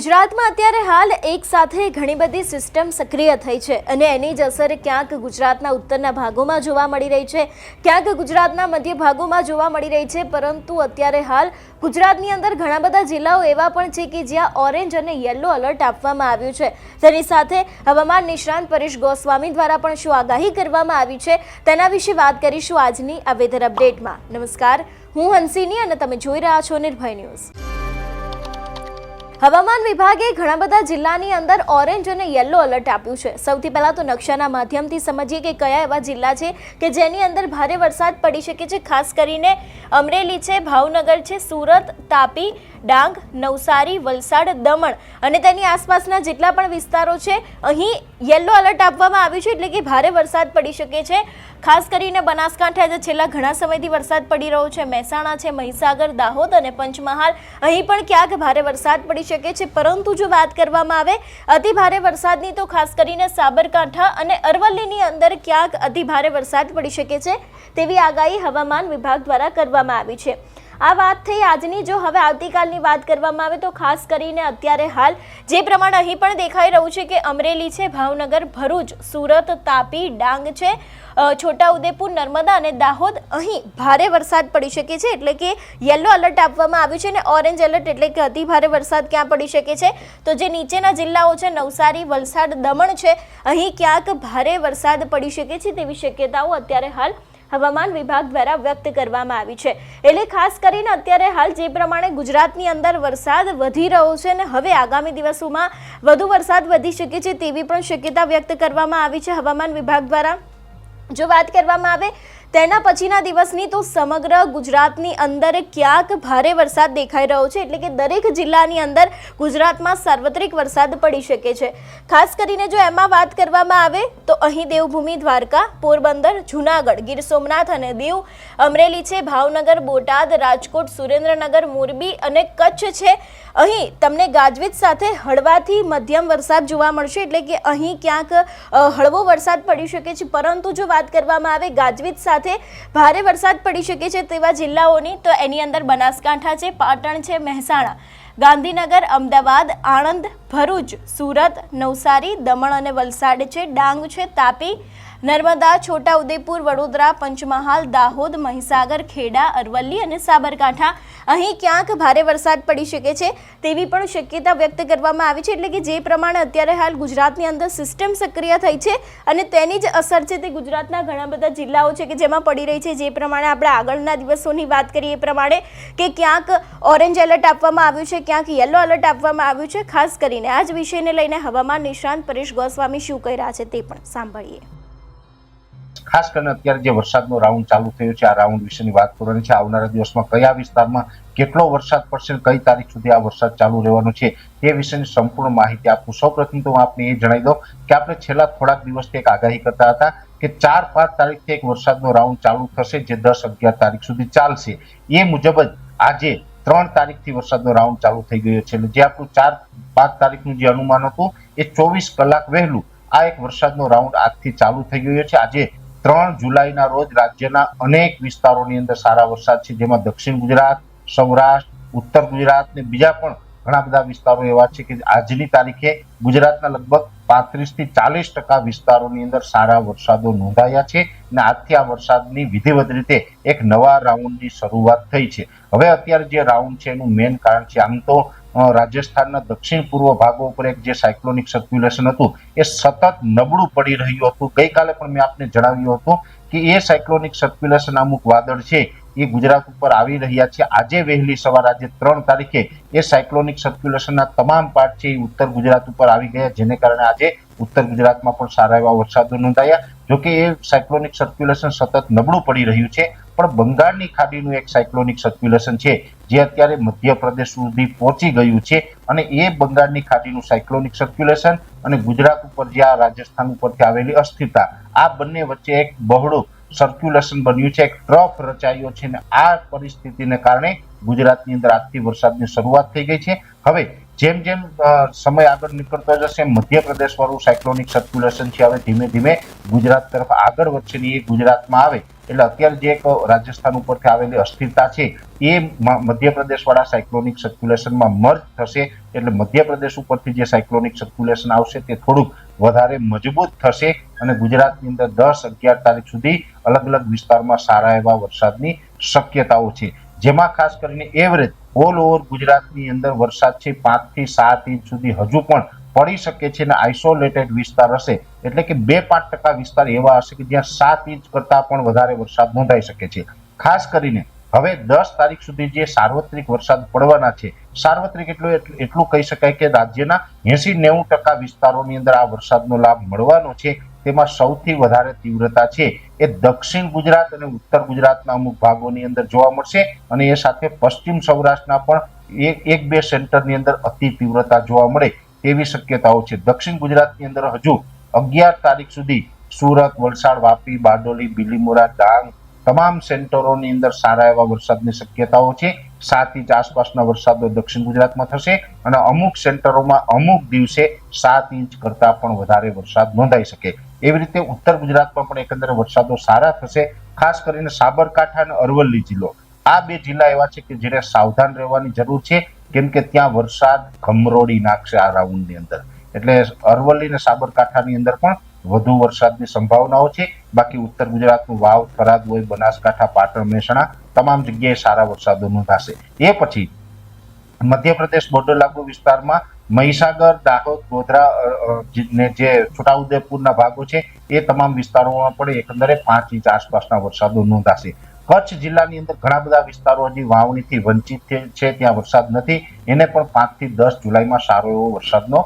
ગુજરાતમાં અત્યારે હાલ એક સાથે ઘણી બધી સિસ્ટમ સક્રિય થઈ છે અને એની જ અસર ક્યાંક ગુજરાતના ઉત્તરના ભાગોમાં જોવા મળી રહી છે, ક્યાંક ગુજરાતના મધ્ય ભાગોમાં જોવા મળી રહી છે। પરંતુ અત્યારે હાલ ગુજરાતની અંદર ઘણા બધા જિલ્લાઓ એવા પણ છે કે જ્યાં ઓરેન્જ અને યલો એલર્ટ આપવામાં આવ્યું છે। તેની સાથે હવામાન નિષ્ણાંત પરેશ ગોસ્વામી દ્વારા પણ શું આગાહી કરવામાં આવી છે તેના વિશે વાત કરીશું આજની આ વેધર અપડેટમાં। નમસ્કાર, હું હંસિની અને તમે જોઈ રહ્યા છો નિર્ભય ન્યૂઝ। હવામાન વિભાગે ઘણા બધા જિલ્લાની અંદર ઓરેન્જ અને યલો એલર્ટ આપ્યું છે। સૌથી પહેલા તો નકશાના માધ્યમથી સમજીએ કે કયા એવા જિલ્લા છે કે જેની અંદર ભારે વરસાદ પડી શકે છે। ખાસ કરીને અમરેલી છે, ભાવનગર છે, સુરત, તાપી, ડાંગ, નવસારી, વલસાડ, દમણ અને તેની આસપાસના જેટલા પણ વિસ્તારો છે અહીં યલો એલર્ટ આપવામાં આવ્યું છે, એટલે કે ભારે વરસાદ પડી શકે છે। ખાસ કરીને બનાસકાંઠા જે છેલ્લા ઘણા સમયથી વરસાદ પડી રહ્યો છે, મહેસાણા છે, મહીસાગર, દાહોદ અને પંચમહાલ અહીં પણ ક્યાંક ભારે વરસાદ પડી શકે છે। પરંતુ જો વાત કરવામાં આવે અતિ ભારે વરસાદની તો ખાસ કરીને સાબરકાંઠા અને અરવલ્લીની અંદર ક્યાંક અતિ ભારે વરસાદ પડી શકે છે તેવી આગાહી હવામાન વિભાગ દ્વારા કરવામાં આવી છે। આ વાત થઈ આજની। જો હવે આવતીકાલની વાત કરવામાં આવે તો ખાસ કરીને અત્યારે હાલ જે પ્રમાણે અહીં પણ દેખાઈ રહ્યું છે કે અમરેલી છે, ભાવનગર, ભરૂચ, સુરત, તાપી, ડાંગ છે, છોટાઉદેપુર, નર્મદા અને દાહોદ અહીં ભારે વરસાદ પડી શકે છે, એટલે કે યલો એલર્ટ આપવામાં આવ્યું છે। અને ઓરેન્જ એલર્ટ એટલે કે અતિ ભારે વરસાદ ક્યાં પડી શકે છે તો જે નીચેના જિલ્લાઓ છે નવસારી, વલસાડ, દમણ છે અહીં ક્યાંક ભારે વરસાદ પડી શકે છે તેવી શક્યતાઓ અત્યારે હાલ હવામાન વિભાગ દ્વારા વ્યક્ત કરવામાં આવી છે। એટલે ખાસ કરીને અત્યારે હાલ જે પ્રમાણે ગુજરાતની અંદર વરસાદ વધી રહ્યો છે અને હવે આગામી દિવસોમાં વધુ વરસાદ વધી શકે છે તેવી પણ શક્યતા વ્યક્ત કરવામાં આવી છે હવામાન વિભાગ દ્વારા। જો વાત કરવામાં આવે તેના પછીના દિવસની તો સમગ્ર ગુજરાતની અંદર ક્યાંક ભારે વરસાદ દેખાઈ રહ્યો છે, એટલે કે દરેક જિલ્લાની અંદર ગુજરાતમાં સાર્વત્રિક વરસાદ પડી શકે છે। ખાસ કરીને જો એમાં વાત કરવામાં આવે તો અહીં દેવભૂમિ દ્વારકા, પોરબંદર, જૂનાગઢ, ગીર સોમનાથ અને દીવ, અમરેલી છે, ભાવનગર, બોટાદ, રાજકોટ, સુરેન્દ્રનગર, મોરબી અને કચ્છ છે અહીં તમને ગાજવીજ સાથે હળવાથી મધ્યમ વરસાદ જોવા મળશે, એટલે કે અહીં ક્યાંક હળવો વરસાદ પડી શકે છે। પરંતુ જો વાત કરવામાં આવે ગાજવીજ સાથે ભારે વરસાદ પડી શકે છે તેવા જિલ્લાઓની તો એની અંદર બનાસકાંઠા છે, પાટણ છે, મહેસાણા, ગાંધીનગર, અમદાવાદ, આણંદ, ભરૂચ, સુરત, નવસારી, દમણ અને વલસાડ છે, ડાંગ છે, તાપી, નર્મદા, છોટાઉદેપુર, વડોદરા, પંચમહાલ, દાહોદ, મહીસાગર, ખેડા, અરવલ્લી અને સાબરકાંઠા અહીં ક્યાંક ભારે વરસાદ પડી શકે છે તેવી પણ શક્યતા વ્યક્ત કરવામાં આવી છે। એટલે કે જે પ્રમાણે અત્યારે હાલ ગુજરાતની અંદર સિસ્ટમ સક્રિય થઈ છે અને તેની જ અસર છે તે ગુજરાતના ઘણા બધા જિલ્લાઓ છે કે જેમાં પડી રહી છે। જે પ્રમાણે આપણે આગળના દિવસોની વાત કરીએ એ પ્રમાણે કે ક્યાંક ઓરેન્જ એલર્ટ આપવામાં આવ્યું છે, ક્યાંક યલો એલર્ટ આપવામાં આવ્યું છે। ખાસ કરીને આ જ વિષયને લઈને હવામાન નિષ્ણાંત પરેશ ગોસ્વામી શું કહી રહ્યા છે તે પણ સાંભળીએ। ખાસ કરીને અત્યારે જે વરસાદનો રાઉન્ડ ચાલુ થયો છે આ રાઉન્ડ વિશેની વાત કરવાની છે। આવનારા દિવસમાં કયા વિસ્તારમાં કેટલો વરસાદ પડશે, કઈ તારીખ સુધી આ વરસાદ ચાલુ રહેવાનો છે તે વિશેની સંપૂર્ણ માહિતી આપું। સૌપ્રથમ તો હું આપને એ જણાવી દઉં કે આપણે છેલ્લા થોડાક દિવસથી એક આગાહી કરતા હતા કે 4-5 તારીખથી એક વરસાદનો રાઉન્ડ ચાલુ થશે જે 10-11 તારીખ સુધી ચાલશે। એ મુજબ જ આજે 3 તારીખથી વરસાદનો રાઉન્ડ ચાલુ થઈ ગયો છે, એટલે જે આપણું 4-5 તારીખનું જે અનુમાન હતું એ 24 કલાક વહેલું આ એક વરસાદનો રાઉન્ડ આજથી ચાલુ થઈ ગયો છે। આજે 3 જુલાઈના રોજ રાજ્યના અનેક વિસ્તારોની અંદર સારા વરસાદ છે, જેમાં દક્ષિણ ગુજરાત, સૌરાષ્ટ્ર, ઉત્તર ગુજરાત ને બીજા પણ ઘણા બધા વિસ્તારો એવા છે કે આજની તારીખે ગુજરાતના લગભગ 35 થી 40% વિસ્તારોની અંદર સારા વરસાદો નોંધાયા છે અને આજથી આ વરસાદની વિધિવત રીતે એક નવા રાઉન્ડની શરૂઆત થઈ છે। હવે અત્યારે જે રાઉન્ડ છે એનું મેઇન કારણ છે આમ તો રાજસ્થાનના દક્ષિણ પૂર્વ ભાગો ઉપર એક જે સાયક્લોનિક સર્ક્યુલેશન હતું એ સતત નબળું પડી રહ્યું હતું। ગઈકાલે પણ મેં આપને જણાવ્યું હતું કે એ સાયક્લોનિક સર્ક્યુલેશન અમુક વાદળ છે એ ગુજરાત ઉપર આવી રહ્યા છે। આજે વહેલી સવાર આજે 3 તારીખે એ સાયક્લોનિક સર્ક્યુલેશનના તમામ પાર્ટ છે એ ઉત્તર ગુજરાત ઉપર આવી ગયા, જેને કારણે આજે ઉત્તર ગુજરાતમાં પણ સારા એવા વરસાદો નોંધાયા। જોકે એ સાયક્લોનિક સર્ક્યુલેશન સતત નબળું પડી રહ્યું છે, પણ બંગાળની ખાડીનું એક સાયક્લોનિક સર્ક્યુલેશન છે જે અત્યારે મધ્યપ્રદેશ સુધી પહોંચી ગયું છે અને એ બંગાળની ખાડીનું સાયક્લોનિક સર્ક્યુલેશન અને ગુજરાત ઉપર જે આ રાજસ્થાન ઉપરથી આવેલી અસ્થિરતા આ બંને વચ્ચે એક બહોળું સર્ક્યુલેશન બન્યું છે, એક ટ્રફ રચાયો છે અને આ પરિસ્થિતિને કારણે ગુજરાતની અંદર આજથી વરસાદની શરૂઆત થઈ ગઈ છે। હવે જેમ જેમ સમય આગળ નીકળતો જશે મધ્યપ્રદેશ વાળું સાયક્લોનિક સર્ક્યુલેશન છે હવે ધીમે ધીમે ગુજરાત તરફ આગળ વધશે ને એ ગુજરાતમાં આવે એટલે અત્યારે જે એક રાજસ્થાન ઉપરથી આવેલી અસ્થિરતા છે એ મધ્યપ્રદેશ વાળા સાયક્લોનિક સર્ક્યુલેશનમાં મર્જ થશે, એટલે મધ્યપ્રદેશ ઉપરથી જે સાયક્લોનિક સર્ક્યુલેશન આવશે તે થોડુંક વધારે મજબૂત થશે અને ગુજરાતની અંદર 10-11 તારીખ સુધી અલગ અલગ વિસ્તારમાં સારા એવા વરસાદની શક્યતાઓ છે, જેમાં ખાસ કરીને એવરેજ ઓલ ઓવર ગુજરાતની અંદર વરસાદ છે 5 થી 7 ઇંચ સુધી હજુ પણ પડી શકે છે અને આઇસોલેટેડ વિસ્તાર હશે, એટલે કે 2-5% વિસ્તાર એવા હશે કે જ્યાં 7 ઇંચ કરતા પણ વધારે વરસાદ નોંધાઈ શકે છે. ખાસ કરીને હવે 10 તારીખ સુધી જે સાર્વત્રિક વરસાદ પડવાના છે, સાર્વત્રિક એટલું કહી શકાય કે રાજ્યના 80-90% વિસ્તારોની અંદર આ વરસાદનો લાભ મળવાનો છે. તેમાં સૌથી વધારે તીવ્રતા છે એ દક્ષિણ ગુજરાત અને ઉત્તર ગુજરાતના અમુક ભાગોની અંદર જોવા મળશે અને એ સાથે પશ્ચિમ સૌરાષ્ટ્રના પણ એક બે સેન્ટરની અંદર અતિ તીવ્રતા જોવા મળે તેવી શક્યતાઓ છે. દક્ષિણ ગુજરાતની અંદર હજુ 11 તારીખ સુધી સુરત, વલસાડ, વાપી, બારડોલી, બીલીમોરા, ડાંગ તમામ સેન્ટરોની અંદર સારા એવા વરસાદની શક્યતાઓ છે. 7 ઇંચ આસપાસના વરસાદો દક્ષિણ ગુજરાતમાં થશે અને અમુક સેન્ટરોમાં અમુક દિવસે 7 ઇંચ કરતા પણ વધારે વરસાદ નોંધાઈ શકે. એવી રીતે ઉત્તર ગુજરાતમાં પણ એકંદરે વરસાદો સારા થશે. ખાસ કરીને સાબરકાંઠા અને અરવલ્લી જિલ્લો, આ બે જિલ્લા એવા છે કે જેને સાવધાન રહેવાની જરૂર છે, કેમ કે ત્યાં વરસાદ ગમરોડી નાખશે આ રાઉન્ડની અંદર. એટલે અરવલ્લી અને સાબરકાંઠાની અંદર પણ વધુ વરસાદની સંભાવનાઓ છે. બાકી ઉત્તર ગુજરાતનું વાવ, થરાદ હોય, બનાસકાંઠા, પાટણ, મહેસાણા તમામ જગ્યાએ સારા વરસાદો નોંધાશે. એ પછી મધ્યપ્રદેશ બોર્ડર લાગુ વિસ્તારમાં મહીસાગર, દાહોદ, ગોધરા ને જે છોટાઉદેપુરના ભાગો છે એ તમામ વિસ્તારોમાં પણ એકંદરે 5 ઇંચ આસપાસના વરસાદો નોંધાશે. કચ્છ જિલ્લાની અંદર ઘણા બધા વિસ્તારો હજી વાવણીથી વંચિત છે, ત્યાં વરસાદ નથી, એને પણ 5 થી 10 જુલાઈમાં સારો એવો વરસાદનો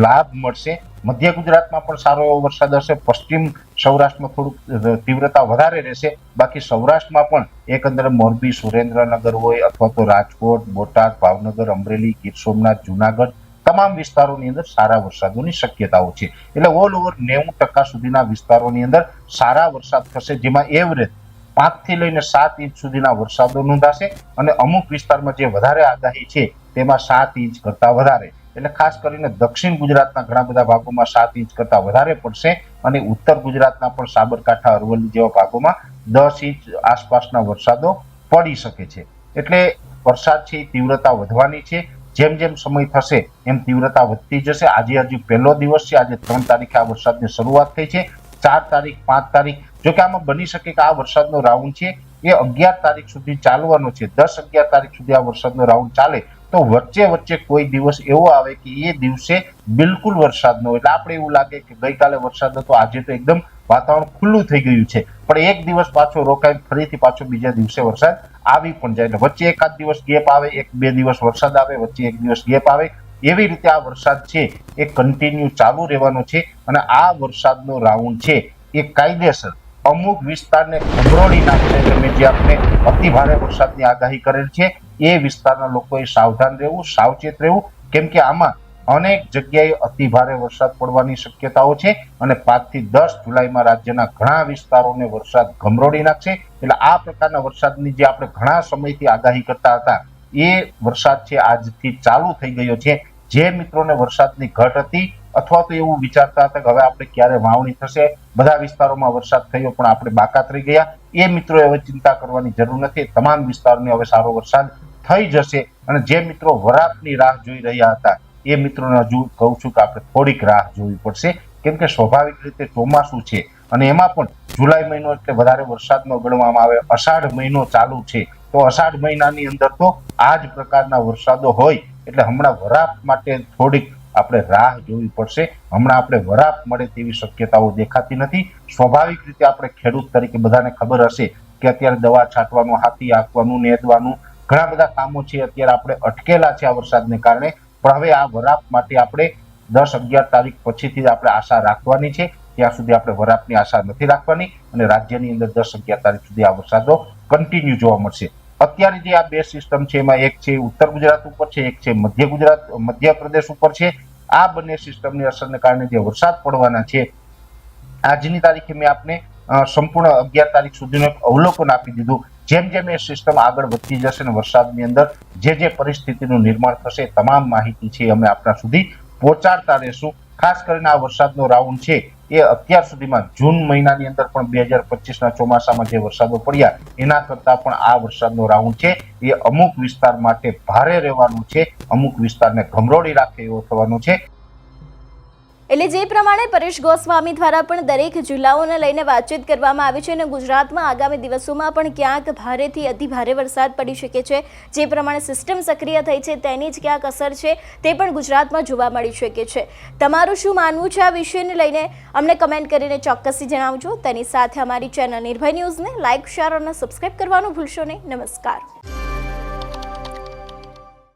લાભ મળશે. મધ્ય ગુજરાતમાં પણ સારો એવો વરસાદ હશે. પશ્ચિમ સૌરાષ્ટ્રમાં થોડુંક તીવ્રતા વધારે રહેશે. બાકી સૌરાષ્ટ્રમાં પણ એકંદરે મોરબી, સુરેન્દ્રનગર હોય અથવા તો રાજકોટ, બોટાદ, ભાવનગર, અમરેલી, ગીર સોમનાથ, જુનાગઢ તમામ વિસ્તારોની અંદર સારા વરસાદોની શક્યતાઓ છે. એટલે ઓલ ઓવર 90% સુધીના વિસ્તારોની અંદર સારા વરસાદ થશે, જેમાં એવરેજ 5 થી લઈને 7 ઇંચ સુધીના વરસાદો નોંધાશે અને અમુક વિસ્તારમાં જે વધારે આગાહી છે તેમાં 7 ઇંચ કરતા વધારે, એટલે ખાસ કરીને દક્ષિણ ગુજરાતના ઘણા બધા ભાગોમાં 7 ઇંચ કરતા વધારે પડશે અને ઉત્તર ગુજરાતના પણ સાબરકાંઠા, અરવલ્લી જેવા ભાગોમાં 10 ઇંચ આસપાસના વરસાદો પડી શકે છે. એટલે વરસાદ છે તીવ્રતા વધવાની છે. જેમ જેમ સમય થશે એમ તીવ્રતા વધતી જશે. આજે હજુ પહેલો દિવસ છે, આજે 3 તારીખે આ વરસાદની શરૂઆત થઈ છે. 4 તારીખ, 5 તારીખ, જો કે આમાં બની શકે કે આ વરસાદનો રાઉન્ડ છે એ 11 તારીખ સુધી ચાલવાનો છે. 10-11 તારીખ સુધી આ વરસાદનો રાઉન્ડ ચાલે તો વચ્ચે વચ્ચે કોઈ દિવસ એવો આવે કે એ દિવસે બિલકુલ વરસાદ ન હોય, એટલે આપણે એવું લાગે કે ગઈકાલે વરસાદ હતો, આજે તો એકદમ વાતાવરણ ખુલ્લું થઈ ગયું છે, પણ એક દિવસ પાછો રોકાય, ફરીથી પાછો બીજા દિવસે વરસાદ આવી પણ જાય. વચ્ચે એકાદ દિવસ ગેપ આવે, 1-2 દિવસ વરસાદ આવે, વચ્ચે એક દિવસ ગેપ આવે, એવી રીતે આ વરસાદ છે એ કન્ટિન્યુ ચાલુ રહેવાનો છે અને આ વરસાદનો રાઉન્ડ છે એ કાયદેસર અમુક વિસ્તારને ખબરોડી નાખશે. તમે જે આપણે અતિ ભારે વરસાદની આગાહી કરેલ છે એ વિસ્તારના લોકોએ સાવધાન રહેવું, સાવચેત રહેવું, કેમ કે આમાં અનેક જગ્યાએ અતિ ભારે વરસાદ પડવાની શક્યતાઓ છે અને 5 થી 10 જુલાઈમાં રાજ્યના ઘણા વિસ્તારોને વરસાદ ગમરોડી નાખશે. એટલે આ પ્રકારના વરસાદની જે આપણે ઘણા સમયથી આગાહી કરતા હતા એ વરસાદ છે આજથી ચાલુ થઈ ગયો છે. જે મિત્રોને વરસાદની ઘટ હતી અથવા તો એવું વિચારતા હતા કે હવે આપણે ક્યારે વાવણી થશે, બધા વિસ્તારોમાં વરસાદ થયો પણ આપણે બાકાત રહી ગયા, એ મિત્રોએ હવે ચિંતા કરવાની જરૂર નથી. તમામ વિસ્તારોને હવે સારો વરસાદ થઈ જશે અને જે મિત્રો વરાપની રાહ જોઈ રહ્યા હતા એ મિત્રોને હજુ કહું છું કે આપણે થોડીક રાહ જોવી પડશે, કેમ કે સ્વાભાવિક રીતે ચોમાસું છે અને એમાં પણ જુલાઈ મહિનો એટલે વધારે વરસાદનો ગણવામાં આવે. અષાઢ મહિનો ચાલુ છે તો અષાઢ મહિનાની અંદર તો આ જ પ્રકારના વરસાદો હોય, એટલે હમણાં વરાપ માટે થોડીક આપણે રાહ જોવી પડશે. હમણાં આપણે વરાપ મળે તેવી શક્યતાઓ દેખાતી નથી. સ્વાભાવિક રીતે આપણે ખેડૂત તરીકે બધાને ખબર હશે કે અત્યારે દવા છાંટવાનું, હાથી આંકવાનું, નેદવાનું ઘણા બધા કામો છે અત્યારે આપણે અટકેલા છે આ વરસાદને કારણે, પણ હવે આ વરાપ માટે આપણે 10-11 તારીખ પછીથી આપણે આશા રાખવાની છે. ત્યાં સુધી આપણે વરાપની આશા નથી રાખવાની અને રાજ્યની અંદર 10-11 તારીખ સુધી આ વરસાદો કન્ટિન્યુ જોવા મળશે. અત્યારે જે આ બે સિસ્ટમ છે એમાં એક છે ઉત્તર ગુજરાત ઉપર છે, એક છે મધ્યપ્રદેશ ઉપર છે. આ બંને સિસ્ટમની અસરને કારણે જે વરસાદ પડવાના છે આજની તારીખે મેં આપને સંપૂર્ણ 11 તારીખ સુધીનું એક અવલોકન આપી દીધું. જેમ જેમ એ સિસ્ટમ આગળ વધતી જશે અને વરસાદની અંદર જે પરિસ્થિતિનું નિર્માણ થશે તમામ માહિતી છે અમે આપણા સુધી પહોંચાડતા રહેશું. ખાસ કરીને આ વરસાદનો રાઉન્ડ છે એ અત્યાર સુધીમાં જૂન મહિનાની અંદર પણ 2025ના ચોમાસામાં જે વરસાદો પડ્યા એના કરતા પણ આ વરસાદનો રાઉન્ડ છે એ અમુક વિસ્તાર માટે ભારે રહેવાનું છે, અમુક વિસ્તારને ગમરોડી રાખે એવો થવાનો છે. એટલે જે પ્રમાણે પરેશ ગોસ્વામી દ્વારા પણ દરેક જિલ્લાઓને લઈને વાતચીત કરવામાં આવી છે અને ગુજરાતમાં આગામી દિવસોમાં પણ ક્યાંક ભારેથી અતિ ભારે વરસાદ પડી શકે છે. જે પ્રમાણે સિસ્ટમ સક્રિય થઈ છે તેની જ ક્યાંક અસર છે તે પણ ગુજરાતમાં જોવા મળી શકે છે. તમારું શું માનવું છે આ વિષયને લઈને અમને કમેન્ટ કરીને ચોક્કસથી જણાવજો. તેની સાથે અમારી ચેનલ નિર્ભય ન્યૂઝને લાઇક, શેર અને સબસ્ક્રાઇબ કરવાનું ભૂલશો નહીં. નમસ્કાર.